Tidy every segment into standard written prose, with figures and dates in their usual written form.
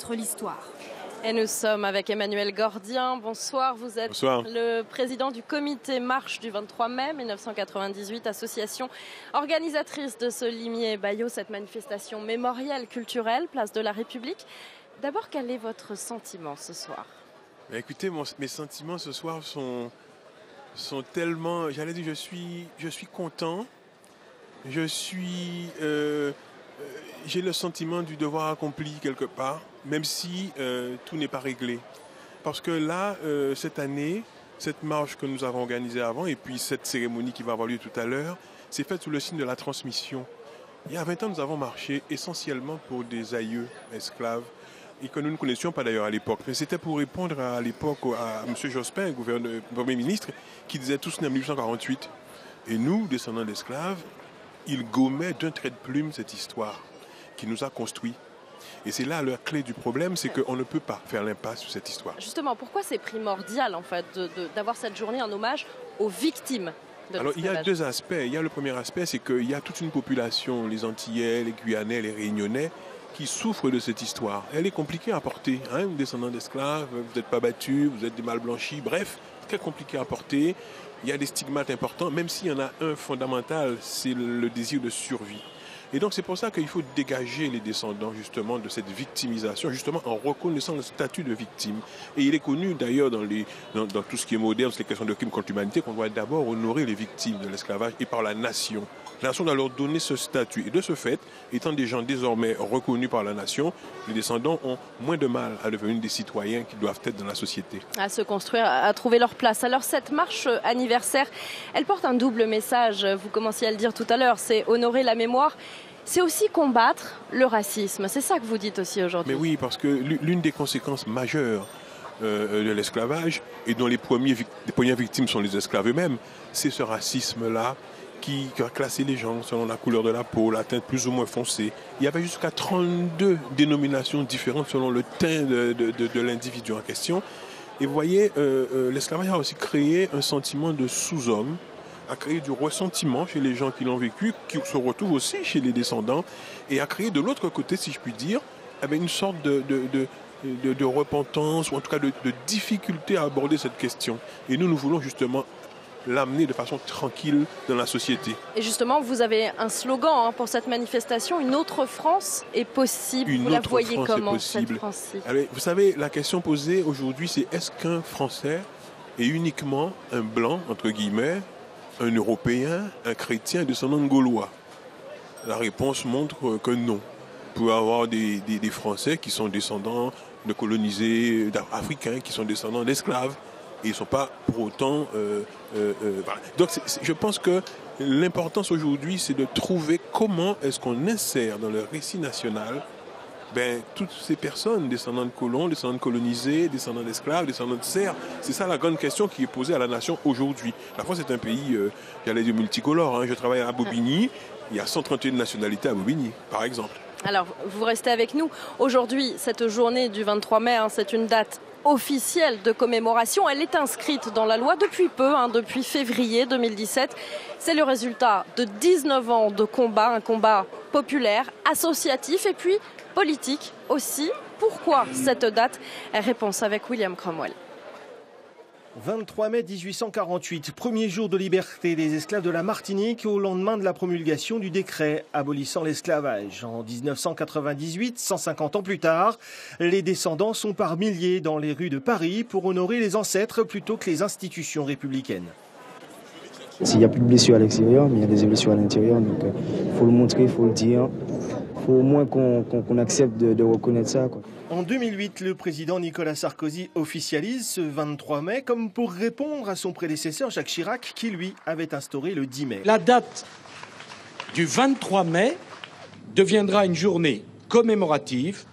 l'histoire. Et nous sommes avec Emmanuel Gordien. Bonsoir, vous êtes le président du comité Marche du 23 mai 1998, association organisatrice de ce Limier-Baillot, cette manifestation mémorielle culturelle, place de la République. D'abord, quel est votre sentiment ce soir? Écoutez, mes sentiments ce soir sont tellement... J'allais dire, je suis content, j'ai le sentiment du devoir accompli quelque part, même si tout n'est pas réglé. Parce que là, cette année, cette marche que nous avons organisée avant, et puis cette cérémonie qui va avoir lieu tout à l'heure, c'est faite sous le signe de la transmission. Il y a 20 ans, nous avons marché essentiellement pour des aïeux esclaves, et que nous ne connaissions pas d'ailleurs à l'époque. Mais c'était pour répondre à l'époque à M. Jospin, Premier ministre, qui disait tous nés en 1848. Et nous, descendants d'esclaves, il gommait d'un trait de plume cette histoire qui nous a construits. Et c'est là la clé du problème, c'est qu'on ne peut pas faire l'impasse sur cette histoire. Justement, pourquoi c'est primordial en fait d'avoir cette journée en hommage aux victimes de l'esclavage? Alors il y a deux aspects. Il y a le premier aspect, c'est qu'il y a toute une population, les Antillais, les Guyanais, les Réunionnais, qui souffrent de cette histoire. Elle est compliquée à porter. Vous descendants d'esclaves, vous n'êtes pas battus, vous êtes des mal blanchis, bref, très compliqué à porter. Il y a des stigmates importants, même s'il y en a un fondamental, c'est le désir de survie. Et donc c'est pour ça qu'il faut dégager les descendants justement de cette victimisation, justement en reconnaissant le statut de victime. Et il est connu d'ailleurs dans tout ce qui est moderne, c'est les questions de crimes contre l'humanité, qu'on doit d'abord honorer les victimes de l'esclavage et par la nation. La nation doit leur donner ce statut. Et de ce fait, étant des gens désormais reconnus par la nation, les descendants ont moins de mal à devenir des citoyens qui doivent être dans la société. À se construire, à trouver leur place. Alors cette marche anniversaire, elle porte un double message. Vous commenciez à le dire tout à l'heure, c'est honorer la mémoire. C'est aussi combattre le racisme. C'est ça que vous dites aussi aujourd'hui. Mais oui, parce que l'une des conséquences majeures de l'esclavage, et dont les premières victimes sont les esclaves eux-mêmes, c'est ce racisme-là qui a classé les gens selon la couleur de la peau, la teinte plus ou moins foncée. Il y avait jusqu'à 32 dénominations différentes selon le teint de l'individu en question. Et vous voyez, l'esclavage a aussi créé un sentiment de sous-homme, a créé du ressentiment chez les gens qui l'ont vécu, qui se retrouve aussi chez les descendants, et a créé de l'autre côté, si je puis dire, une sorte de repentance, ou en tout cas de difficulté à aborder cette question. Et nous voulons justement l'amener de façon tranquille dans la société. Et justement, vous avez un slogan pour cette manifestation, une autre France est possible. Vous la voyez comment, cette France-ci? Alors, vous savez, la question posée aujourd'hui, c'est est-ce qu'un Français est uniquement un blanc, entre guillemets, un Européen, un chrétien descendant de Gaulois? La réponse montre que non. Vous pouvez avoir des Français qui sont descendants de colonisés africains, qui sont descendants d'esclaves, et ils ne sont pas pour autant... voilà. Donc je pense que l'importance aujourd'hui, c'est de trouver comment est-ce qu'on insère dans le récit national toutes ces personnes, descendants de colons, descendants de colonisés, descendants d'esclaves, descendants de serfs. C'est ça la grande question qui est posée à la nation aujourd'hui. La France est un pays, j'allais dire, multicolore. Je travaille à Bobigny, il y a 131 nationalités à Bobigny, par exemple. Alors, vous restez avec nous. Aujourd'hui, cette journée du 23 mai, c'est une date officielle de commémoration. Elle est inscrite dans la loi depuis peu, depuis février 2017. C'est le résultat de 19 ans de combat, un combat populaire, associatif et puis politique aussi. Pourquoi cette date? Réponse avec William Cromwell. 23 mai 1848, premier jour de liberté des esclaves de la Martinique au lendemain de la promulgation du décret abolissant l'esclavage. En 1998, 150 ans plus tard, les descendants sont par milliers dans les rues de Paris pour honorer les ancêtres plutôt que les institutions républicaines. S'il n'y a plus de blessures à l'extérieur, mais il y a des blessures à l'intérieur, donc il faut le montrer, il faut le dire. Il faut au moins qu'on accepte de reconnaître ça, quoi. En 2008, le président Nicolas Sarkozy officialise ce 23 mai comme pour répondre à son prédécesseur Jacques Chirac qui, lui, avait instauré le 10 mai. La date du 23 mai deviendra une journée commémorative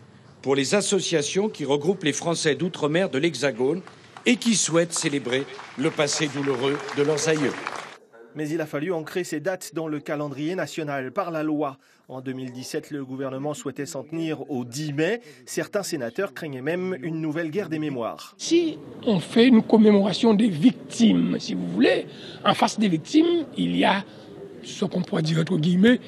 pour les associations qui regroupent les Français d'outre-mer de l'Hexagone et qui souhaitent célébrer le passé douloureux de leurs aïeux. Mais il a fallu ancrer ces dates dans le calendrier national par la loi. En 2017, le gouvernement souhaitait s'en tenir au 10 mai. Certains sénateurs craignaient même une nouvelle guerre des mémoires. Si on fait une commémoration des victimes, si vous voulez, en face des victimes, il y a ce qu'on pourrait dire entre guillemets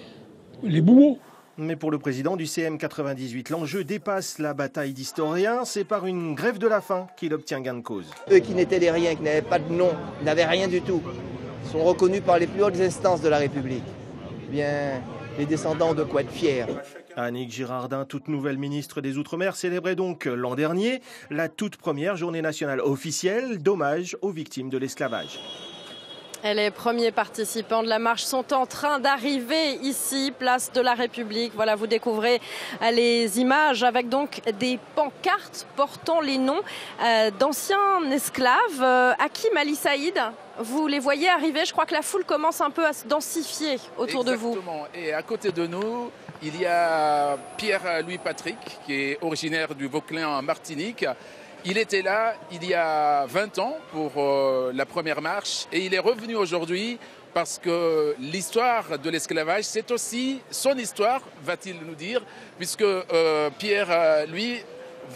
les bourreaux. Mais pour le président du CM 98, l'enjeu dépasse la bataille d'historiens. C'est par une grève de la faim qu'il obtient gain de cause. Eux qui n'étaient des riens, qui n'avaient pas de nom, qui n'avaient rien du tout, sont reconnus par les plus hautes instances de la République. Eh bien, les descendants ont de quoi être fiers. Annick Girardin, toute nouvelle ministre des Outre-mer, célébrait donc l'an dernier la toute première journée nationale officielle d'hommage aux victimes de l'esclavage. Et les premiers participants de la marche sont en train d'arriver ici, place de la République. Voilà, vous découvrez les images avec donc des pancartes portant les noms d'anciens esclaves. Hakim Ali Saïd, vous les voyez arriver. Je crois que la foule commence un peu à se densifier autour de vous. Exactement. Et à côté de nous, il y a Pierre-Louis Patrick, qui est originaire du Vauclin en Martinique. Il était là il y a 20 ans pour la première marche et il est revenu aujourd'hui parce que l'histoire de l'esclavage, c'est aussi son histoire, va-t-il nous dire, puisque Pierre, lui,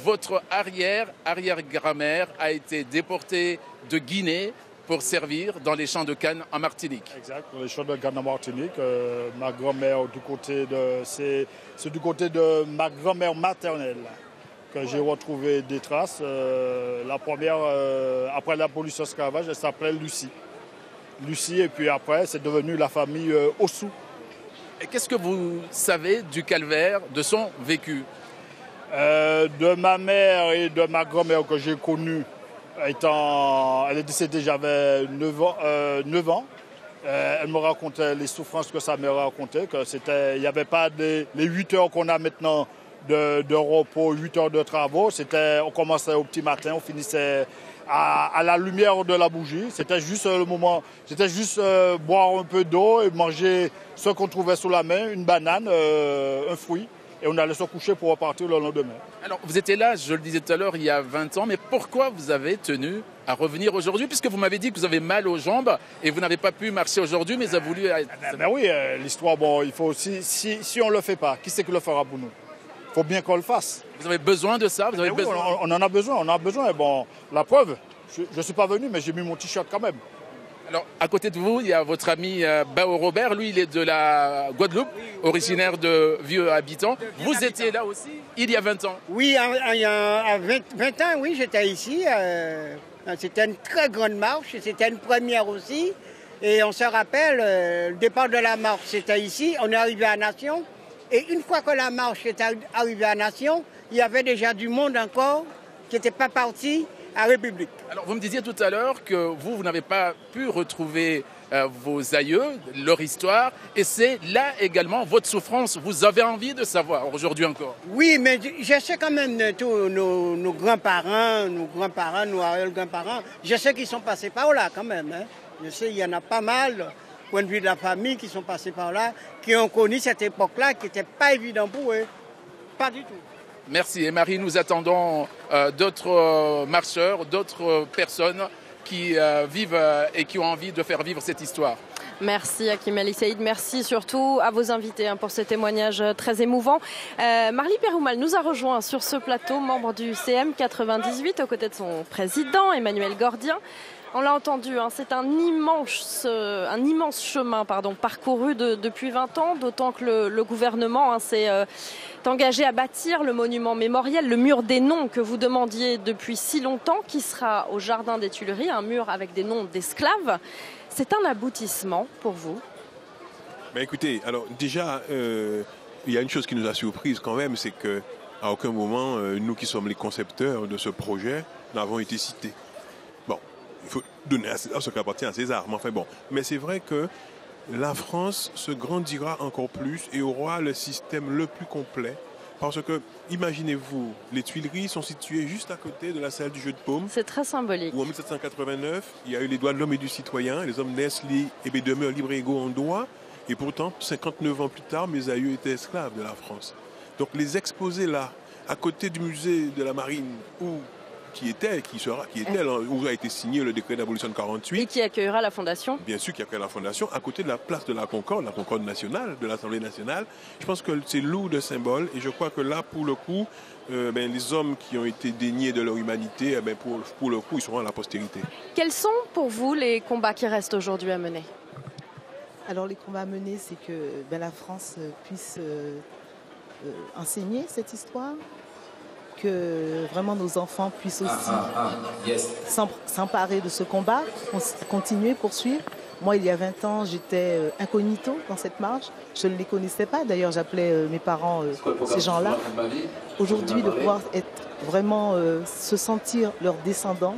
votre arrière-grand-mère a été déporté de Guinée pour servir dans les champs de canne en Martinique. Exact, les champs de canne en Martinique. Ma grand-mère, c'est du côté de ma grand-mère maternelle que j'ai retrouvé des traces. La première, après l'abolition de l'esclavage, elle s'appelait Lucie. Lucie, et puis après, c'est devenu la famille Ossou. Et qu'est-ce que vous savez du calvaire, de son vécu? De ma mère et de ma grand-mère que j'ai connue, elle est décédée, j'avais 9 ans. Elle me racontait les souffrances que sa mère racontait, il n'y avait pas les 8 heures qu'on a maintenant de repos, 8 heures de travaux. On commençait au petit matin, on finissait à la lumière de la bougie. C'était juste le moment, boire un peu d'eau et manger ce qu'on trouvait sous la main, une banane, un fruit. Et on allait se coucher pour repartir le lendemain. Alors, vous étiez là, je le disais tout à l'heure, il y a 20 ans, mais pourquoi vous avez tenu à revenir aujourd'hui? Puisque vous m'avez dit que vous avez mal aux jambes et vous n'avez pas pu marcher aujourd'hui, mais vous avez voulu... Ben oui, l'histoire, bon, il faut aussi, si on ne le fait pas, qui c'est qui le fera pour nous? Il faut bien qu'on le fasse. Vous avez besoin de ça? Vous avez besoin... Oui, on en a besoin, Et bon, la preuve, je ne suis pas venu, mais j'ai mis mon t-shirt quand même. Alors, à côté de vous, il y a votre ami Bao Robert. Lui, il est de la Guadeloupe, originaire de vieux habitants. Vous étiez là aussi, il y a 20 ans? Oui, il y a 20 ans, oui, j'étais ici. C'était une très grande marche, c'était une première aussi. Et on se rappelle, le départ de la marche, c'était ici. On est arrivé à Nation. Et une fois que la marche est arrivée à Nation, il y avait déjà du monde encore qui n'était pas parti à République. Alors, vous me disiez tout à l'heure que vous n'avez pas pu retrouver vos aïeux, leur histoire, et c'est là également votre souffrance. Vous avez envie de savoir aujourd'hui encore? Oui, mais je sais quand même tous nos grands-parents, nos arrière-grands-parents, je sais qu'ils sont passés par là quand même. Hein. Je sais qu'il y en a pas mal, point de vue de la famille, qui sont passés par là, qui ont connu cette époque-là, qui n'était pas évident pour eux. Pas du tout. Merci. Et Marie, nous attendons d'autres marcheurs, d'autres personnes qui vivent et qui ont envie de faire vivre cette histoire. Merci Hakim Ali Saïd, merci surtout à vos invités pour ce témoignage très émouvant. Marly Peroumal nous a rejoint sur ce plateau, membre du CM 98, aux côtés de son président Emmanuel Gordien. On l'a entendu, c'est un immense chemin parcouru depuis 20 ans, d'autant que le gouvernement s'est engagé à bâtir le monument mémoriel, le mur des noms que vous demandiez depuis si longtemps, qui sera au Jardin des Tuileries, un mur avec des noms d'esclaves. C'est un aboutissement pour vous? Écoutez, alors déjà, il y a une chose qui nous a surprise quand même, c'est qu'à aucun moment, nous qui sommes les concepteurs de ce projet, n'avons été cités. Bon, il faut donner à César ce qui appartient à César. Mais c'est vrai que la France se grandira encore plus et aura le système le plus complet. Parce que, imaginez-vous, les Tuileries sont situées juste à côté de la salle du jeu de paume. C'est très symbolique. Où en 1789, il y a eu les droits de l'homme et du citoyen. Les hommes naissent et demeurent libres et égaux en droit. Et pourtant, 59 ans plus tard, mes aïeux étaient esclaves de la France. Donc les exposer là, à côté du musée de la Marine, où a été signé le décret d'abolition de 48. Et qui accueillera la Fondation. Bien sûr, qui accueillera la Fondation, à côté de la place de la Concorde nationale, de l'Assemblée nationale. Je pense que c'est lourd de symboles et je crois que là, pour le coup, les hommes qui ont été déniés de leur humanité, pour le coup, ils seront à la postérité. Quels sont pour vous les combats qui restent aujourd'hui à mener? Alors les combats à mener, c'est que la France puisse enseigner cette histoire, que vraiment nos enfants puissent aussi s'emparer de ce combat, continuer, poursuivre. Moi, il y a 20 ans, j'étais incognito dans cette marche. Je ne les connaissais pas. D'ailleurs, j'appelais mes parents ces gens-là. Aujourd'hui, de pouvoir être vraiment se sentir leurs descendants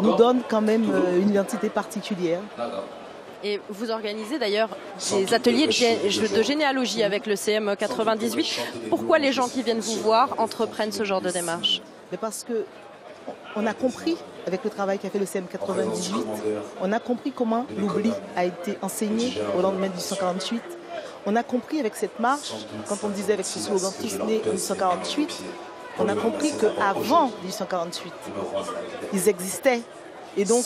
nous donne quand même une identité particulière. Et vous organisez d'ailleurs des ateliers de généalogie avec le CM 98. Pourquoi les gens qui viennent vous voir entreprennent ce genre de démarche? Parce que on a compris, avec le travail qu'a fait le CM 98, on a compris comment l'oubli a été enseigné au lendemain de 1848. On a compris avec cette marche, quand on disait avec ce slogan « Tous nés en 1848 », on a compris qu'avant 1848, ils existaient. Et donc,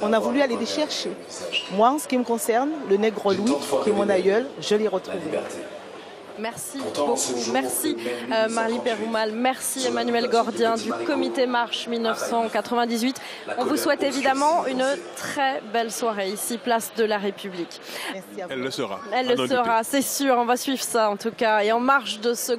on a voulu aller les chercher. Moi, en ce qui me concerne, le nègre Louis, qui est mon aïeul, je l'ai retrouvé. Merci beaucoup. Merci Marly Pérumal. Merci Emmanuel Gordien du comité Marche 1998. On vous souhaite évidemment une très belle soirée ici, place de la République. Merci à vous. Elle le sera. Elle le sera, c'est sûr. On va suivre ça en tout cas. Et en marge de ce